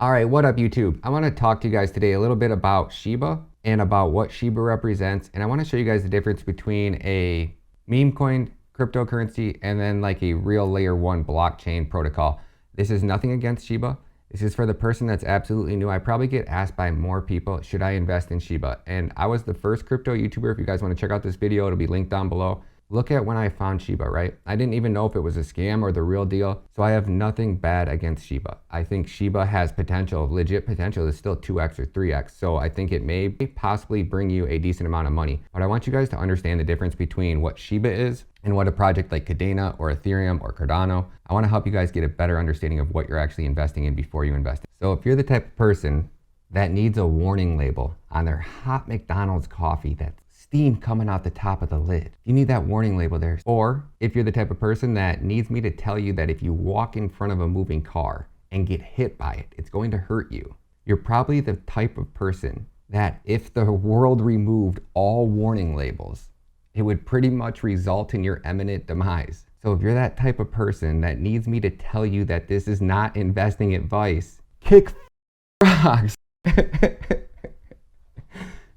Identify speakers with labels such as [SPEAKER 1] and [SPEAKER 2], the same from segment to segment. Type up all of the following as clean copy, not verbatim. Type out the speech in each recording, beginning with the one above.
[SPEAKER 1] All right, what up YouTube? I want to talk to you guys today a little bit about Shiba and about what Shiba represents. And I want to show you guys the difference between a meme coin cryptocurrency and then like a real layer one blockchain protocol. This is nothing against Shiba. This is for the person that's absolutely new. I probably get asked by more people, should I invest in Shiba? And I was the first crypto YouTuber. If you guys want to check out this video, it'll be linked down below. Look at when I found Shiba, right? I didn't even know if it was a scam or the real deal. So I have nothing bad against Shiba. I think Shiba has potential, legit potential. It's still 2x or 3x. So I think it may possibly bring you a decent amount of money. But I want you guys to understand the difference between what Shiba is and what a project like Kadena or Ethereum or Cardano. I want to help you guys get a better understanding of what you're actually investing in before you invest. So if you're the type of person that needs a warning label on their hot McDonald's coffee that's steam coming out the top of the lid, you need that warning label there. Or if you're the type of person that needs me to tell you that if you walk in front of a moving car and get hit by it, it's going to hurt you. You're probably the type of person that if the world removed all warning labels, it would pretty much result in your imminent demise. So if you're that type of person that needs me to tell you that this is not investing advice, kick rocks.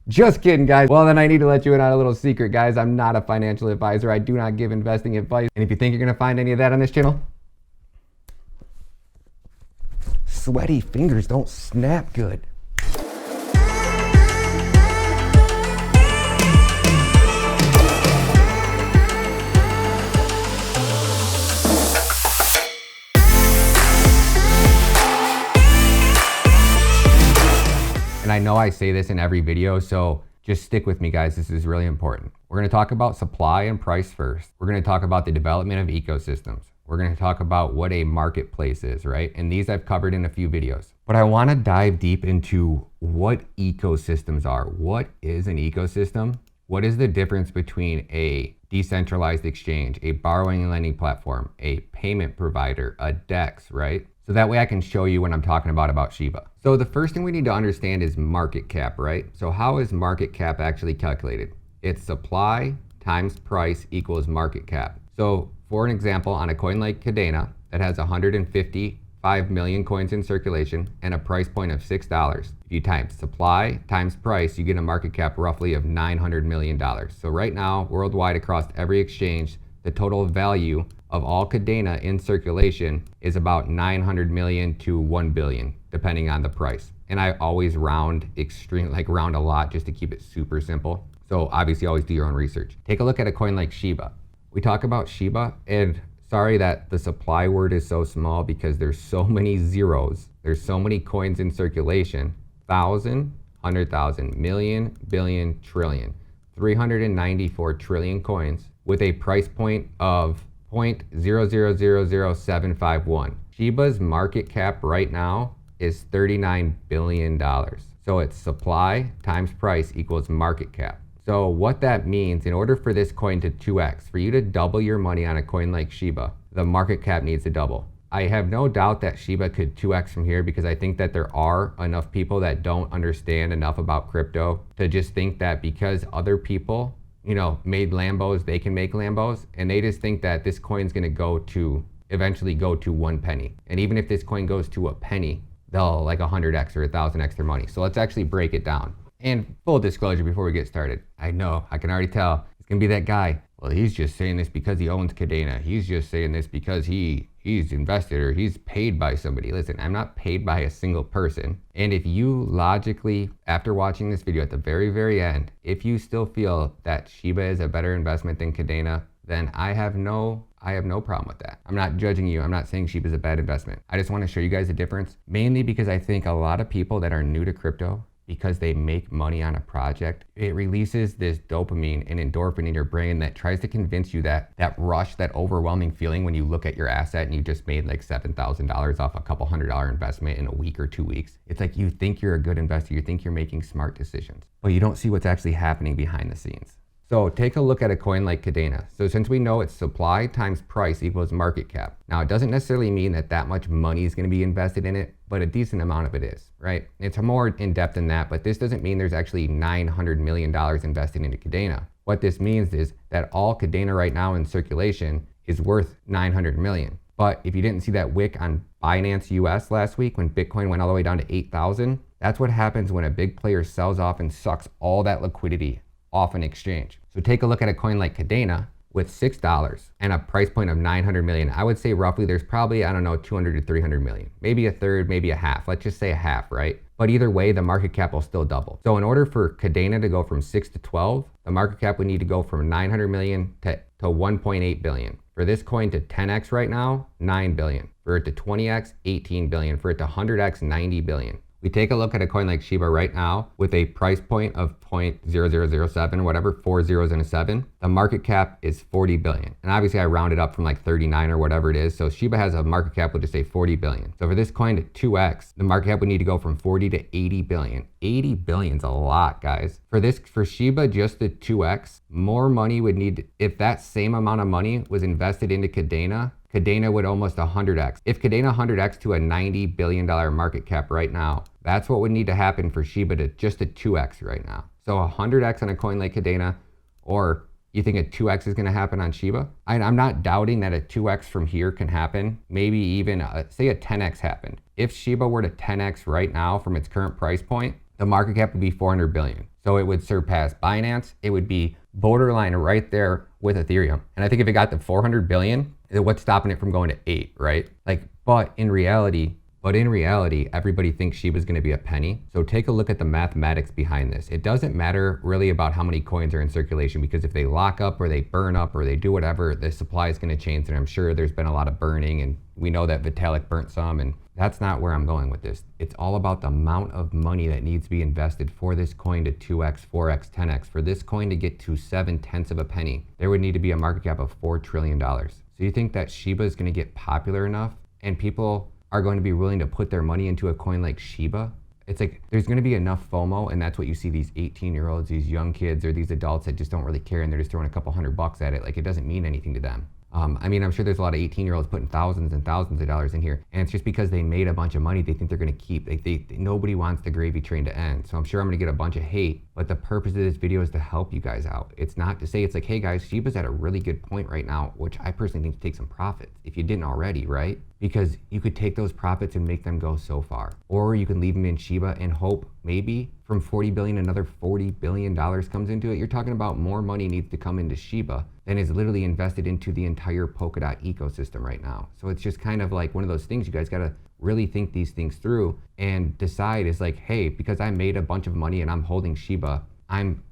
[SPEAKER 1] Just kidding, guys. Well, then I need to let you in on a little secret, guys. I'm not a financial advisor. I do not give investing advice. And if you think you're gonna find any of that on this channel, sweaty fingers don't snap good. And I know I say this in every video, so just stick with me, guys. This is really important. We're going to talk about supply and price first. We're going to talk about the development of ecosystems. We're going to talk about what a marketplace is, right? And these I've covered in a few videos. But I want to dive deep into what ecosystems are. What is an ecosystem? What is the difference between a decentralized exchange, a borrowing and lending platform, a payment provider, a DEX, right? So that way I can show you when I'm talking about Shiba. So the first thing we need to understand is market cap, right? So how is market cap actually calculated? It's supply times price equals market cap. So for an example, on a coin like Kadena that has 155 million coins in circulation and a price point of $6, if you times supply times price, you get a market cap roughly of $900 million. So right now, worldwide across every exchange, the total value of all Kadena in circulation is about 900 million to 1 billion, depending on the price. And I always round round a lot just to keep it super simple. So obviously always do your own research. Take a look at a coin like Shiba. We talk about Shiba, and sorry that the supply word is so small because there's so many zeros. There's so many coins in circulation. 1,000, 100,000, million, billion, trillion. 394 trillion coins with a price point of 0.0000751. Shiba's market cap right now is $39 billion. So it's supply times price equals market cap. So what that means, in order for this coin to 2x, for you to double your money on a coin like Shiba, the market cap needs to double. I have no doubt that Shiba could 2x from here because I think that there are enough people that don't understand enough about crypto to just think that because other people made Lambos, they can make Lambos, and they just think that this coin's gonna eventually go to 1 penny. And even if this coin goes to a penny, they'll like 100x or 1,000x their money. So let's actually break it down. And full disclosure before we get started, I know, I can already tell, it's gonna be that guy, well, he's just saying this because he owns Kadena. He's just saying this because he's invested or he's paid by somebody. Listen, I'm not paid by a single person. And if you logically, after watching this video at the very, very end, if you still feel that Shiba is a better investment than Kadena, then I have no problem with that. I'm not judging you. I'm not saying Shiba is a bad investment. I just want to show you guys the difference, mainly because I think a lot of people that are new to crypto, because they make money on a project, it releases this dopamine and endorphin in your brain that tries to convince you that rush, that overwhelming feeling when you look at your asset and you just made like $7,000 off a couple $100 investment in a week or 2 weeks. It's like you think you're a good investor, you think you're making smart decisions, but you don't see what's actually happening behind the scenes. So take a look at a coin like Kadena. So since we know it's supply times price equals market cap. Now it doesn't necessarily mean that much money is going to be invested in it, but a decent amount of it is, right? It's more in depth than that, but this doesn't mean there's actually $900 million invested into Kadena. What this means is that all Kadena right now in circulation is worth 900 million. But if you didn't see that wick on Binance US last week when Bitcoin went all the way down to 8,000, that's what happens when a big player sells off and sucks all that liquidity off an exchange. So take a look at a coin like Kadena with $6 and a price point of 900 million. I would say roughly there's probably, I don't know, 200 to 300 million, maybe a third, maybe a half. Let's just say a half, right? But either way, the market cap will still double. So in order for Kadena to go from 6 to 12, the market cap would need to go from 900 million to 1.8 billion. For this coin to 10x right now, 9 billion. For it to 20x, 18 billion. For it to 100x, 90 billion. We take a look at a coin like Shiba right now with a price point of 0.0007, whatever, 4 zeros and a 7. The market cap is 40 billion. And obviously I rounded up from like 39 or whatever it is. So Shiba has a market cap, we'll just say 40 billion. So for this coin to 2x, the market cap would need to go from 40 to 80 billion. 80 billion's a lot, guys. For Shiba, just the 2x, more money would need, if that same amount of money was invested into Kadena would almost 100x. If Kadena 100x to a $90 billion market cap right now, that's what would need to happen for Shiba to just a 2x right now. So 100x on a coin like Kadena, or you think a 2x is gonna happen on Shiba? I'm not doubting that a 2x from here can happen. Maybe even, say a 10x happened. If Shiba were to 10x right now from its current price point, the market cap would be 400 billion. So it would surpass Binance. It would be borderline right there with Ethereum. And I think if it got to 400 billion, what's stopping it from going to 8, right? But in reality, everybody thinks Shiba's gonna be a penny. So take a look at the mathematics behind this. It doesn't matter really about how many coins are in circulation, because if they lock up or they burn up or they do whatever, the supply is gonna change. And I'm sure there's been a lot of burning, and we know that Vitalik burnt some, and that's not where I'm going with this. It's all about the amount of money that needs to be invested for this coin to 2x, 4x, 10x. For this coin to get to 7/10 of a penny, there would need to be a market cap of $4 trillion. So you think that Shiba is gonna get popular enough and people are going to be willing to put their money into a coin like Shiba? It's like there's going to be enough FOMO, and that's what you see these 18-year-olds, these young kids, or these adults that just don't really care, and they're just throwing a couple $100 at it. Like, it doesn't mean anything to them. I mean, I'm sure there's a lot of 18-year-olds putting thousands and thousands of dollars in here, and it's just because they made a bunch of money they think they're going to keep. Nobody wants the gravy train to end. So I'm sure I'm going to get a bunch of hate, but the purpose of this video is to help you guys out. It's not to say, it's like, hey guys, Shiba's at a really good point right now, which I personally think to take some profits if you didn't already, right? Because you could take those profits and make them go so far. Or you can leave them in Shiba and hope maybe from 40 billion, another $40 billion comes into it. You're talking about more money needs to come into Shiba than is literally invested into the entire Polkadot ecosystem right now. So it's just kind of like one of those things you guys gotta really think these things through and decide, is like, hey, because I made a bunch of money and I'm holding Shiba, I'm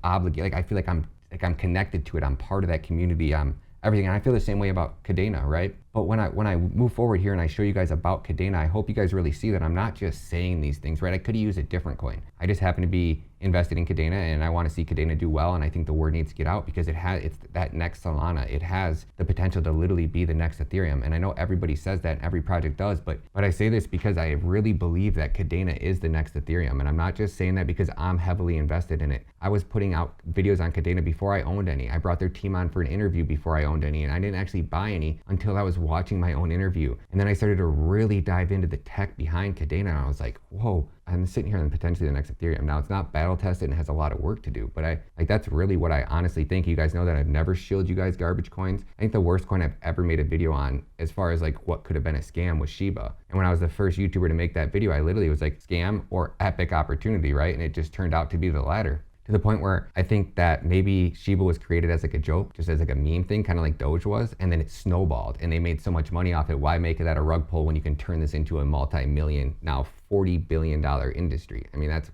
[SPEAKER 1] obligated. Like, I feel like I'm connected to it. I'm part of that community. I'm everything. And I feel the same way about Kadena, right? But when I move forward here and I show you guys about Kadena, I hope you guys really see that I'm not just saying these things, right? I could have used a different coin. I just happen to be invested in Kadena, and I want to see Kadena do well, and I think the word needs to get out because it's that next Solana. It has the potential to literally be the next Ethereum. And I know everybody says that and every project does, but I say this because I really believe that Kadena is the next Ethereum. And I'm not just saying that because I'm heavily invested in it. I was putting out videos on Kadena before I owned any. I brought their team on for an interview before I owned any, and I didn't actually buy any until I was watching my own interview. And then I started to really dive into the tech behind Kadena, and I was like, whoa, I'm sitting here on potentially the next Ethereum. Now, it's not battle tested and has a lot of work to do, but that's really what I honestly think. You guys know that I've never shielded you guys garbage coins. I think the worst coin I've ever made a video on, as far as like what could have been a scam, was Shiba. And when I was the first YouTuber to make that video, I literally was like, scam or epic opportunity, right? And it just turned out to be the latter. To the point where I think that maybe Shiba was created as like a joke, just as like a meme thing, kind of like Doge was, and then it snowballed and they made so much money off it. Why make that a rug pull when you can turn this into a multi-million, now $40 billion industry? I mean, that's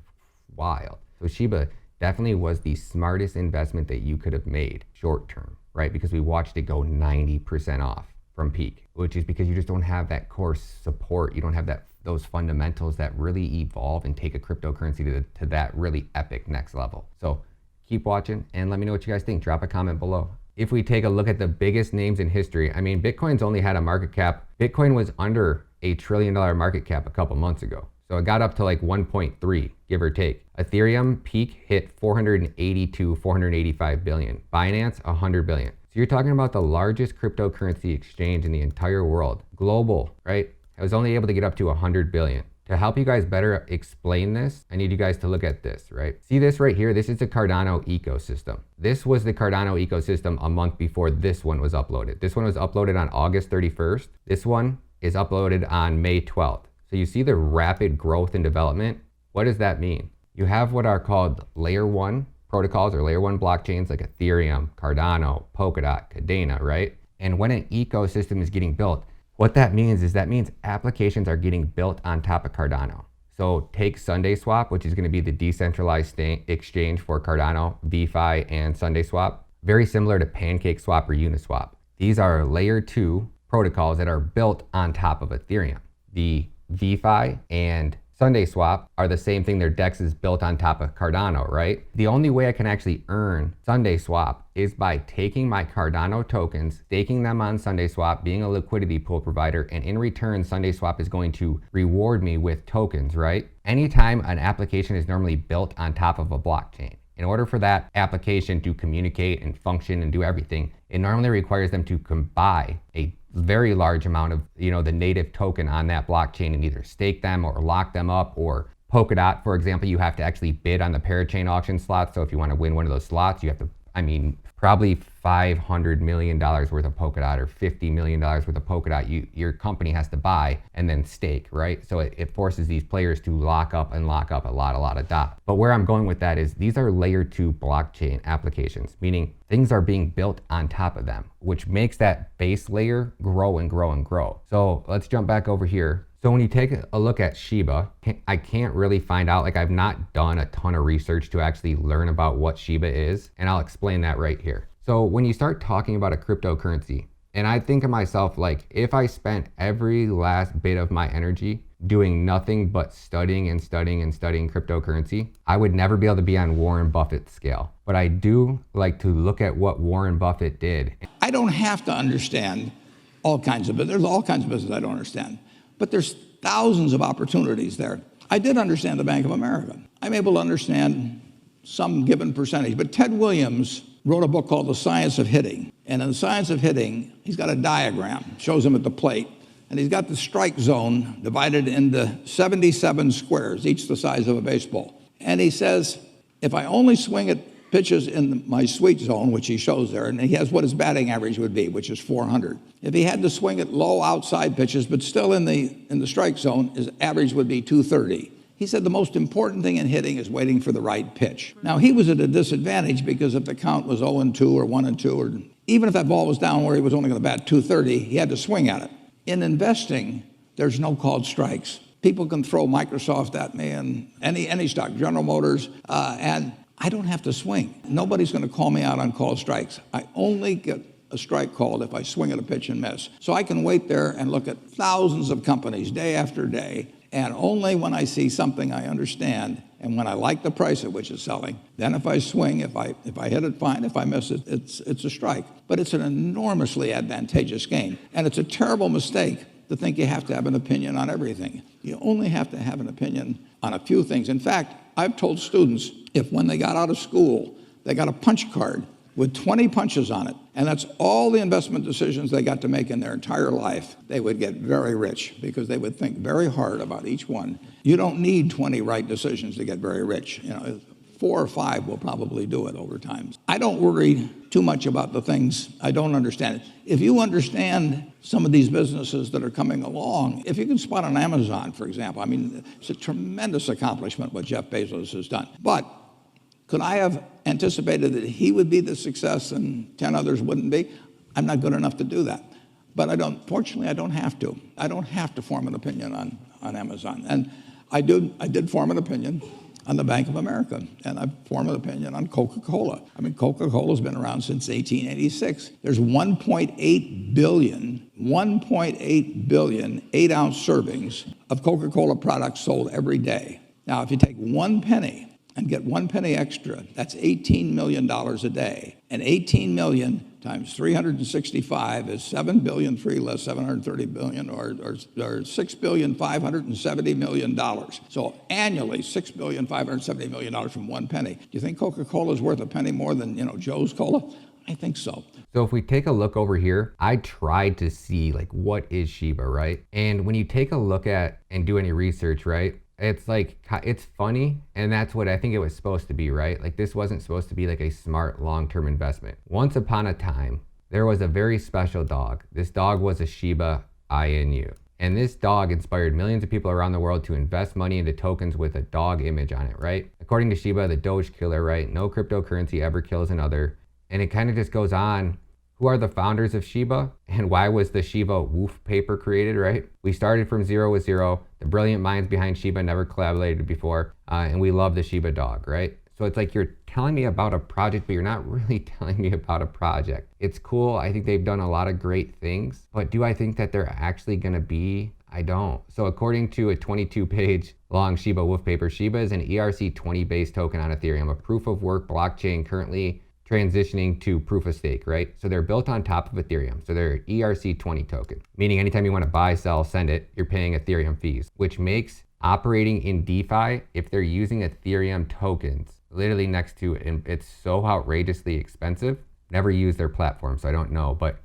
[SPEAKER 1] wild. So Shiba definitely was the smartest investment that you could have made short term, right? Because we watched it go 90% off from peak, which is because you just don't have that core support. You don't have those fundamentals that really evolve and take a cryptocurrency to that really epic next level. So keep watching and let me know what you guys think. Drop a comment below. If we take a look at the biggest names in history, I mean, Bitcoin's only had a market cap. Bitcoin was under $1 trillion market cap a couple months ago. So it got up to like 1.3, give or take. Ethereum peak hit 482, 485 billion. Binance, 100 billion. So you're talking about the largest cryptocurrency exchange in the entire world. Global, right? I was only able to get up to 100 billion. To help you guys better explain this, I need you guys to look at this, right? See this right here? This is the Cardano ecosystem. This was the Cardano ecosystem a month before this one was uploaded. This one was uploaded on August 31st. This one is uploaded on May 12th. So you see the rapid growth and development. What does that mean? You have what are called layer 1 protocols or layer 1 blockchains like Ethereum, Cardano, Polkadot, Kadena, right? And when an ecosystem is getting built, what that means is applications are getting built on top of Cardano. So take SundaySwap, which is going to be the decentralized exchange for Cardano, VeFi, and SundaySwap. Very similar to PancakeSwap or Uniswap. These are layer 2 protocols that are built on top of Ethereum. The VeFi and SundaySwap are the same thing. Their DEX is built on top of Cardano, right? The only way I can actually earn SundaySwap is by taking my Cardano tokens, staking them on SundaySwap, being a liquidity pool provider, and in return, SundaySwap is going to reward me with tokens, right? Anytime an application is normally built on top of a blockchain, in order for that application to communicate and function and do everything, it normally requires them to buy a very large amount of, the native token on that blockchain and either stake them or lock them up. Or Polkadot, for example, you have to actually bid on the parachain auction slots. So if you want to win one of those slots, you have to, probably $500 million worth of Polkadot or $50 million worth of Polkadot your company has to buy and then stake, right? So it forces these players to lock up a lot of DOT. But where I'm going with that is these are layer 2 blockchain applications, meaning things are being built on top of them, which makes that base layer grow and grow and grow. So let's jump back over here. So when you take a look at Shiba, I can't really find out, I've not done a ton of research to actually learn about what Shiba is, and I'll explain that right here. So when you start talking about a cryptocurrency, and I think of myself if I spent every last bit of my energy doing nothing but studying cryptocurrency, I would never be able to be on Warren Buffett's scale. But I do like to look at what Warren Buffett did.
[SPEAKER 2] I don't have to understand all kinds of business. There's all kinds of business I don't understand. But there's thousands of opportunities there. I did understand the Bank of America. I'm able to understand some given percentage. But Ted Williams wrote a book called The Science of Hitting. And in The Science of Hitting, he's got a diagram, shows him at the plate. And he's got the strike zone divided into 77 squares, each the size of a baseball. And he says, if I only swing at pitches in my sweet zone, which he shows there, and he has what his batting average would be, which is 400. If he had to swing at low outside pitches, but still in the strike zone, his average would be 230. He said the most important thing in hitting is waiting for the right pitch. Now, he was at a disadvantage because if the count was 0-2 or 1-2, or even if that ball was down where he was only going to bat 230, he had to swing at it. In investing, there's no called strikes. People can throw Microsoft at me and any stock, General Motors, and I don't have to swing. Nobody's going to call me out on called strikes. I only get a strike called if I swing at a pitch and miss. So I can wait there and look at thousands of companies day after day, and only when I see something I understand and when I like the price at which it's selling, then if I swing, if I hit it, fine. If I miss it, it's a strike. But it's an enormously advantageous game, and it's a terrible mistake to think you have to have an opinion on everything. You only have to have an opinion on a few things. In fact, I've told students, if when they got out of school, they got a punch card with 20 punches on it, and that's all the investment decisions they got to make in their entire life, they would get very rich because they would think very hard about each one. You don't need 20 right decisions to get very rich. 4 or 5 will probably do it over time. I don't worry too much about the things I don't understand. If you understand some of these businesses that are coming along, if you can spot on Amazon, for example, it's a tremendous accomplishment what Jeff Bezos has done. But could I have anticipated that he would be the success and 10 others wouldn't be? I'm not good enough to do that. But fortunately, I don't have to. I don't have to form an opinion on Amazon. And I did form an opinion on the Bank of America, and I've formed an opinion on Coca-Cola. Coca-Cola's been around since 1886. There's 1.8 billion 8-ounce servings of Coca-Cola products sold every day. Now, if you take 1 penny and get 1 penny extra, that's $18 million a day. And 18 million times 365 is 7 billion, 3 less 730 billion, or $6,570 million. So annually, $6,570 million from 1 penny. Do you think Coca-Cola is worth a penny more than Joe's Cola? I think so.
[SPEAKER 1] So if we take a look over here, I tried to see like what is Shiba, right? And when you take a look at and do any research, right? It's like, it's funny. And that's what I think it was supposed to be, right? Like this wasn't supposed to be like a smart long-term investment. Once upon a time, there was a very special dog. This dog was a Shiba Inu. And this dog inspired millions of people around the world to invest money into tokens with a dog image on it, right? According to Shiba, the Doge killer, right? No cryptocurrency ever kills another. And it kind of just goes on. Who are the founders of Shiba? And why was the Shiba woof paper created, right? We started from zero with zero. The brilliant minds behind Shiba never collaborated before. And we love the Shiba dog, right? So it's like you're telling me about a project, but you're not really telling me about a project. It's cool. I think they've done a lot of great things, but do I think that they're actually gonna be? I don't. So according to a 22-page long Shiba woof paper, Shiba is an ERC20 based token on Ethereum, a proof of work blockchain currently transitioning to proof of stake, right? So they're built on top of Ethereum. So they're ERC20 token, meaning anytime you want to buy, sell, send it, you're paying Ethereum fees, which makes operating in DeFi, if they're using Ethereum tokens, literally next to it, and it's so outrageously expensive. Never use their platform, so I don't know, but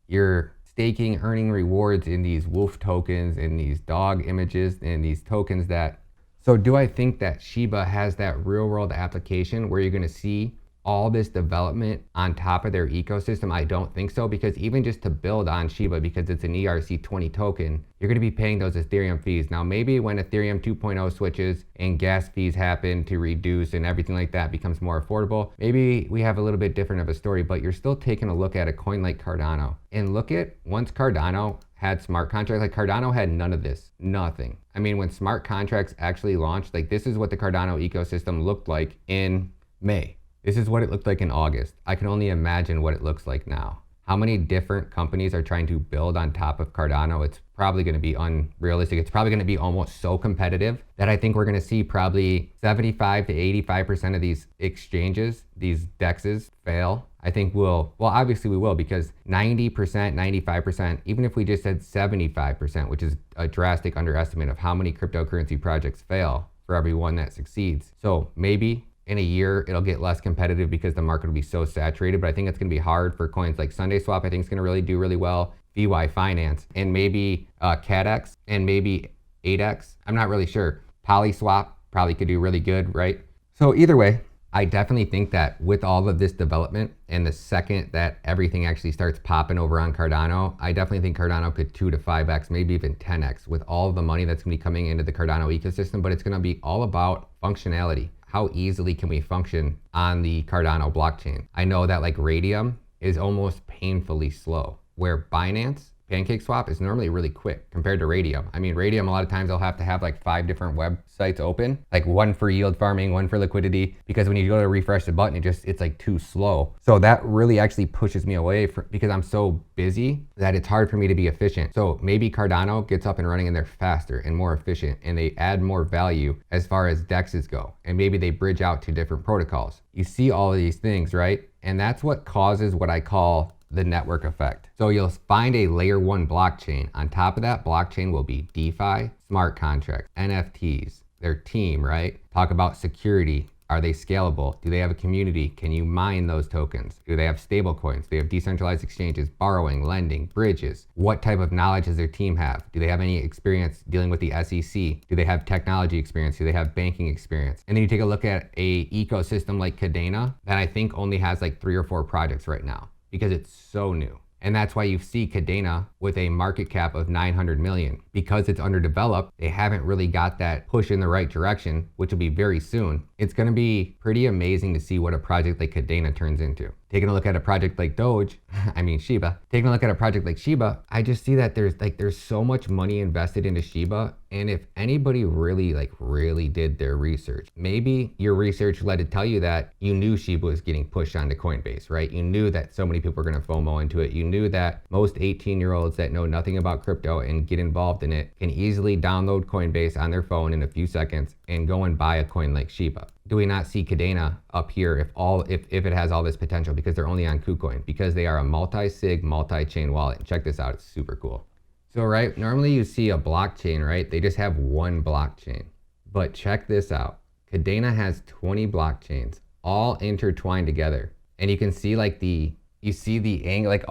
[SPEAKER 1] you're staking, earning rewards in these wolf tokens, in these dog images, and these tokens that, so do I think that Shiba has that real world application where you're gonna see all this development on top of their ecosystem? I don't think so, because even just to build on Shiba, because it's an ERC20 token, you're going to be paying those Ethereum fees. Now, maybe when Ethereum 2.0 switches and gas fees happen to reduce and everything like that becomes more affordable, maybe we have a little bit different of a story, but you're still taking a look at a coin like Cardano. And look at, once Cardano had smart contracts, like Cardano had none of this, nothing. I mean, when smart contracts actually launched, like this is what the Cardano ecosystem looked like in May. This is what it looked like in August. I can only imagine what it looks like now. How many different companies are trying to build on top of Cardano? It's probably going to be unrealistic. It's probably going to be almost so competitive that I think we're going to see probably 75 to 85% of these exchanges, these DEXs, fail. I think well, obviously we will, because 90%, 95%, even if we just said 75%, which is a drastic underestimate of how many cryptocurrency projects fail for every one that succeeds. So maybe in a year, it'll get less competitive because the market will be so saturated, but I think it's gonna be hard for coins like SundaeSwap. I think it's gonna really do really well. VY Finance, and maybe CADX, and maybe 8X. I'm not really sure. PolySwap probably could do really good, right? So either way, I definitely think that with all of this development, and the second that everything actually starts popping over on Cardano, I definitely think Cardano could 2 to 5X, maybe even 10X with all of the money that's gonna be coming into the Cardano ecosystem, but it's gonna be all about functionality. How easily can we function on the Cardano blockchain? I know that like Radium is almost painfully slow, where Binance PancakeSwap is normally really quick compared to Radium. I mean, Radium, a lot of times they'll have to have like 5 different websites open, like one for yield farming, one for liquidity, because when you go to refresh the button, it's like too slow. So that really actually pushes me away because I'm so busy that it's hard for me to be efficient. So maybe Cardano gets up and running and they're faster and more efficient, and they add more value as far as DEXs go. And maybe they bridge out to different protocols. You see all of these things, right? And that's what causes what I call the network effect. So you'll find a layer 1 blockchain. On top of that blockchain will be DeFi, smart contracts, NFTs, their team, right? Talk about security. Are they scalable? Do they have a community? Can you mine those tokens? Do they have stable coins? Do they have decentralized exchanges, borrowing, lending, bridges? What type of knowledge does their team have? Do they have any experience dealing with the SEC? Do they have technology experience? Do they have banking experience? And then you take a look at a ecosystem like Kadena that I think only has like 3 or 4 projects right now, because it's so new. And that's why you see Kadena with a market cap of 900 million. Because it's underdeveloped, they haven't really got that push in the right direction, which will be very soon. It's gonna be pretty amazing to see what a project like Kadena turns into. Taking a look at a project like Shiba, taking a look at a project like Shiba, I just see that there's so much money invested into Shiba. And if anybody really did their research, maybe your research led to tell you that you knew Shiba was getting pushed onto Coinbase, right? You knew that so many people were gonna FOMO into it. You knew that most 18-year-olds that know nothing about crypto and get involved in it can easily download Coinbase on their phone in a few seconds and go and buy a coin like Shiba. Do we not see Kadena up here if it has all this potential, because they're only on KuCoin, because they are a multi-sig, multi-chain wallet? Check this out, it's super cool. So, right, normally you see a blockchain, right? They just have one blockchain. But check this out. Kadena has 20 blockchains all intertwined together. And you can see like the you see the angle, like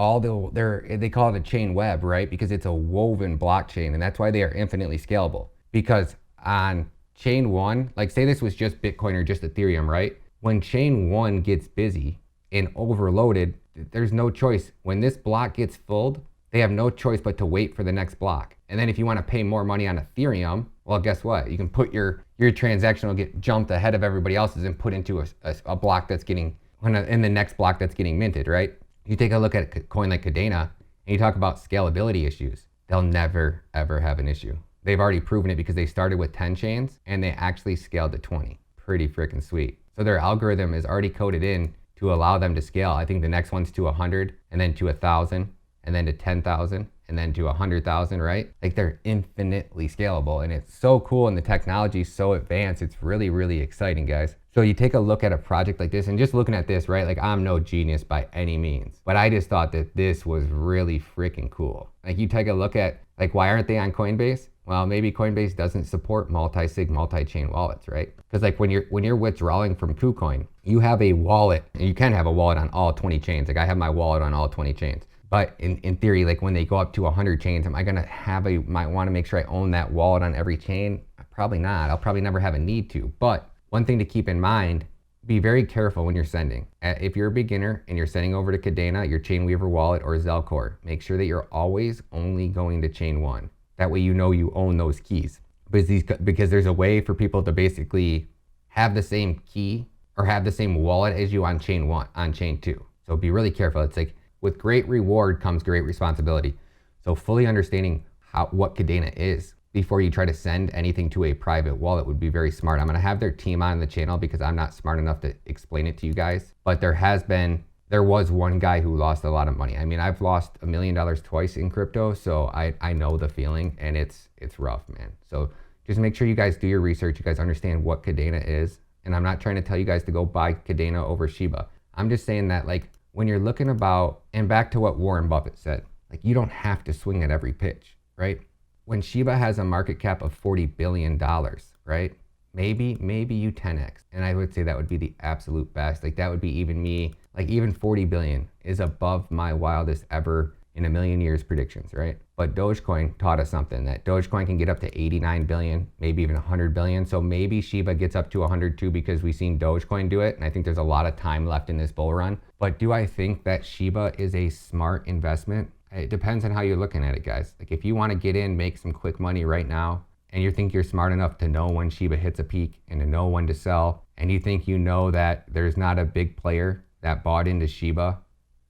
[SPEAKER 1] they call it a chain web, right? Because it's a woven blockchain, and that's why they are infinitely scalable. Because on chain one, like say this was just Bitcoin or just Ethereum, right? When chain one gets busy and overloaded, there's no choice. When this block gets filled, they have no choice but to wait for the next block. And then if you want to pay more money on Ethereum, well, guess what? You can put your transaction will get jumped ahead of everybody else's and put into a block that's getting, in the next block that's getting minted, right? You take a look at a coin like Kadena and you talk about scalability issues. They'll never, ever have an issue. They've already proven it because they started with 10 chains and they actually scaled to 20. Pretty freaking sweet. So their algorithm is already coded in to allow them to scale. I think the next one's to 100 and then to 1,000 and then to 10,000 and then to 100,000, right? Like they're infinitely scalable and it's so cool and the technology is so advanced. It's really, really exciting, guys. So you take a look at a project like this and just looking at this, right? Like I'm no genius by any means, but I just thought that this was really freaking cool. Like you take a look at like, why aren't they on Coinbase? Well, maybe Coinbase doesn't support multi-sig, multi-chain wallets, right? Because like when you're withdrawing from KuCoin, you have a wallet, and you can have a wallet on all 20 chains. Like I have my wallet on all 20 chains. But in theory, like when they go up to 100 chains, am I gonna might wanna make sure I own that wallet on every chain? Probably not. I'll probably never have a need to. But one thing to keep in mind, be very careful when you're sending. If you're a beginner and you're sending over to Kadena, your Chainweaver wallet or Zelcore, make sure that you're always only going to chain one. That way you know you own those keys. Because there's a way for people to basically have the same key or have the same wallet as you on chain one, on chain two. So be really careful. It's like with great reward comes great responsibility. So fully understanding what Kadena is before you try to send anything to a private wallet would be very smart. I'm gonna have their team on the channel because I'm not smart enough to explain it to you guys. But there was one guy who lost a lot of money. I mean, I've lost $1 million twice in crypto, so I know the feeling and it's rough, man. So just make sure you guys do your research. You guys understand what Kadena is. And I'm not trying to tell you guys to go buy Kadena over Shiba. I'm just saying that like when you're looking about, and back to what Warren Buffett said, like you don't have to swing at every pitch, right? When Shiba has a market cap of $40 billion, right? Maybe you 10x. And I would say that would be the absolute best. Like that would be even me, like even 40 billion is above my wildest ever in a million years predictions, right? But Dogecoin taught us something, that Dogecoin can get up to 89 billion, maybe even 100 billion. So maybe Shiba gets up to 102 because we've seen Dogecoin do it. And I think there's a lot of time left in this bull run. But do I think that Shiba is a smart investment? It depends on how you're looking at it, guys. Like if you want to get in, make some quick money right now, and you think you're smart enough to know when Shiba hits a peak and to know when to sell, and you think you know that there's not a big player that bought into Shiba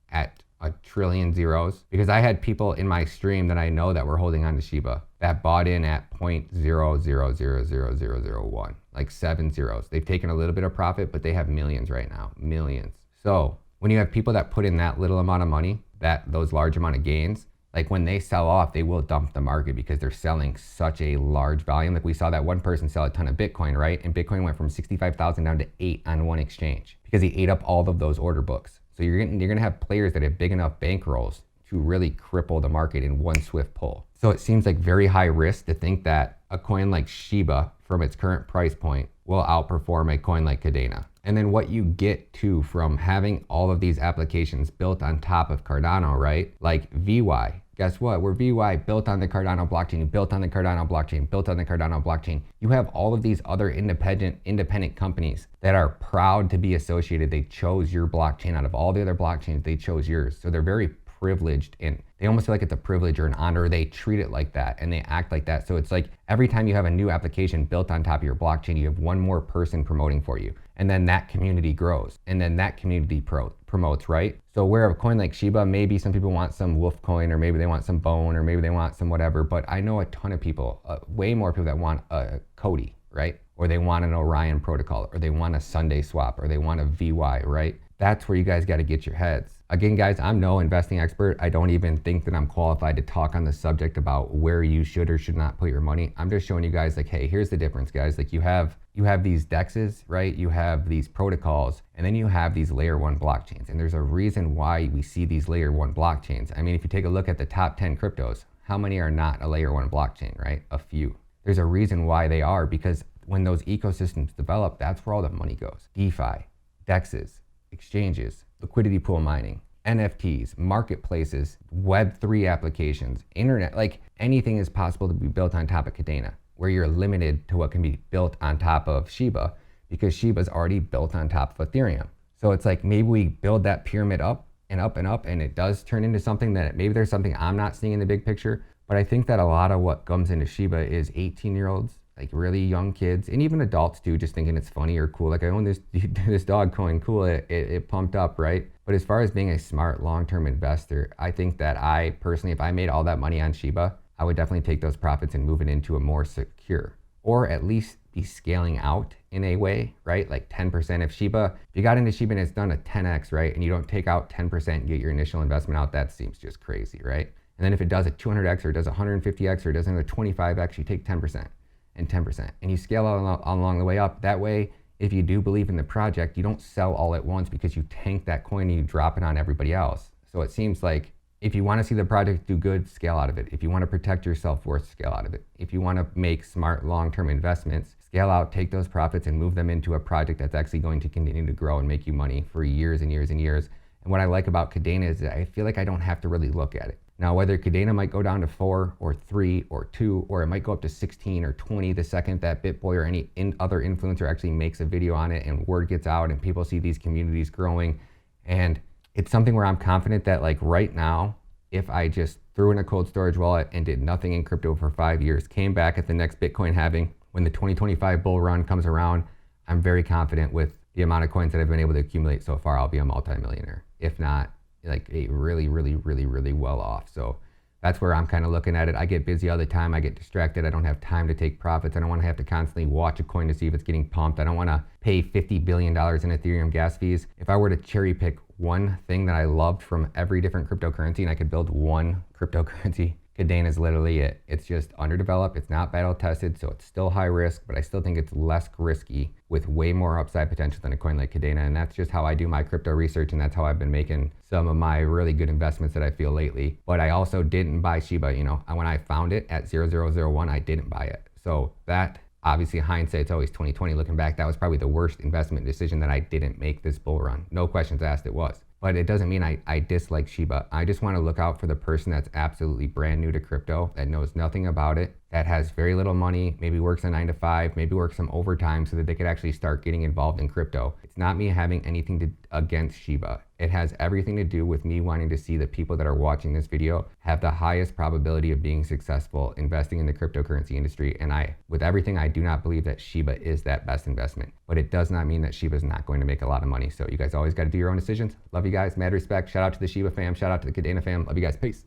[SPEAKER 1] at a trillion zeros, because I had people in my stream that I know that were holding on to Shiba that bought in at 0.0000001, like 7 zeros. They've taken a little bit of profit, but they have millions right now, millions. So when you have people that put in that little amount of money, those large amount of gains, like when they sell off, they will dump the market because they're selling such a large volume. Like we saw that one person sell a ton of Bitcoin, right? And Bitcoin went from 65,000 down to 8 on one exchange because he ate up all of those order books. So you're gonna have players that have big enough bankrolls to really cripple the market in one swift pull. So it seems like very high risk to think that a coin like Shiba from its current price point will outperform a coin like Kadena. And then what you get to from having all of these applications built on top of Cardano, right? Like VY, guess what? We're VY built on the Cardano blockchain, built on the Cardano blockchain, built on the Cardano blockchain. You have all of these other independent companies that are proud to be associated. They chose your blockchain out of all the other blockchains, they chose yours. So they're very privileged and they almost feel like it's a privilege or an honor. They treat it like that and they act like that. So it's like every time you have a new application built on top of your blockchain, you have one more person promoting for you. And then that community grows and then that community promotes, right? So where a coin like Shiba, maybe some people want some wolf coin or maybe they want some bone or maybe they want some whatever, but I know a ton of people, way more people that want a Cody, right? Or they want an Orion protocol or they want a Sunday swap or they want a VY, right? That's where you guys got to get your heads. Again, guys, I'm no investing expert. I don't even think that I'm qualified to talk on the subject about where you should or should not put your money. I'm just showing you guys like, hey, here's the difference, guys. Like you have these DEXs, right? You have these protocols, and then you have these layer one blockchains. And there's a reason why we see these layer one blockchains. I mean, if you take a look at the top 10 cryptos, how many are not a layer one blockchain, right? A few. There's a reason why they are, because when those ecosystems develop, that's where all the money goes. DeFi, DEXs, exchanges, liquidity pool mining, NFTs, marketplaces, Web3 applications, internet, like anything is possible to be built on top of Kadena, where you're limited to what can be built on top of Shiba because Shiba's already built on top of Ethereum. So it's like maybe we build that pyramid up and up and up, and it does turn into something that maybe there's something I'm not seeing in the big picture. But I think that a lot of what comes into Shiba is 18-year-olds, like really young kids, and even adults too, just thinking it's funny or cool. Like I own this dog coin, cool, it pumped up, right? But as far as being a smart long-term investor, I think that I personally, if I made all that money on Shiba, I would definitely take those profits and move it into a more secure, or at least be scaling out in a way, right? Like 10%. If you got into Shiba and it's done a 10x, right? And you don't take out 10% and get your initial investment out, that seems just crazy, right? And then if it does a 200x or it does 150x or it does another 25x, you take 10% and 10%. And you scale out along the way up. That way, if you do believe in the project, you don't sell all at once because you tank that coin and you drop it on everybody else. So it seems like if you want to see the project do good, scale out of it. If you want to protect your self-worth, scale out of it. If you want to make smart long-term investments, scale out, take those profits and move them into a project that's actually going to continue to grow and make you money for years and years and years. And what I like about Kadena is that I feel like I don't have to really look at it. Now, whether Kadena might go down to 4 or 3 or 2, or it might go up to 16 or 20 the second that BitBoy or any other influencer actually makes a video on it and word gets out and people see these communities growing. And it's something where I'm confident that like right now, if I just threw in a cold storage wallet and did nothing in crypto for 5 years, came back at the next Bitcoin halving, when the 2025 bull run comes around, I'm very confident with the amount of coins that I've been able to accumulate so far, I'll be a multimillionaire. If not, like a really well off. So that's where I'm kind of looking at it. I get busy all the time. I get distracted. I don't have time to take profits. I don't want to have to constantly watch a coin to see if it's getting pumped. I don't want to pay $50 billion in Ethereum gas fees. If I were to cherry pick one thing that I loved from every different cryptocurrency and I could build one cryptocurrency, Kadena is literally it. It's just underdeveloped. It's not battle tested, so it's still high risk, but I still think it's less risky with way more upside potential than a coin like Kadena. And that's just how I do my crypto research, and that's how I've been making some of my really good investments that I feel lately. But I also didn't buy Shiba, you know, when I found it at 0001, I didn't buy it. So that, obviously hindsight's always 2020. Looking back, that was probably the worst investment decision that I didn't make this bull run. No questions asked, it was. But it doesn't mean I dislike Shiba. I just want to look out for the person that's absolutely brand new to crypto, that knows nothing about it, that has very little money, maybe works a 9 to 5, maybe works some overtime so that they could actually start getting involved in crypto. It's not me having anything against Shiba. It has everything to do with me wanting to see the people that are watching this video have the highest probability of being successful investing in the cryptocurrency industry. And with everything, I do not believe that Shiba is that best investment. But it does not mean that Shiba is not going to make a lot of money. So you guys always got to do your own decisions. Love you guys. Mad respect. Shout out to the Shiba fam. Shout out to the Kadena fam. Love you guys. Peace.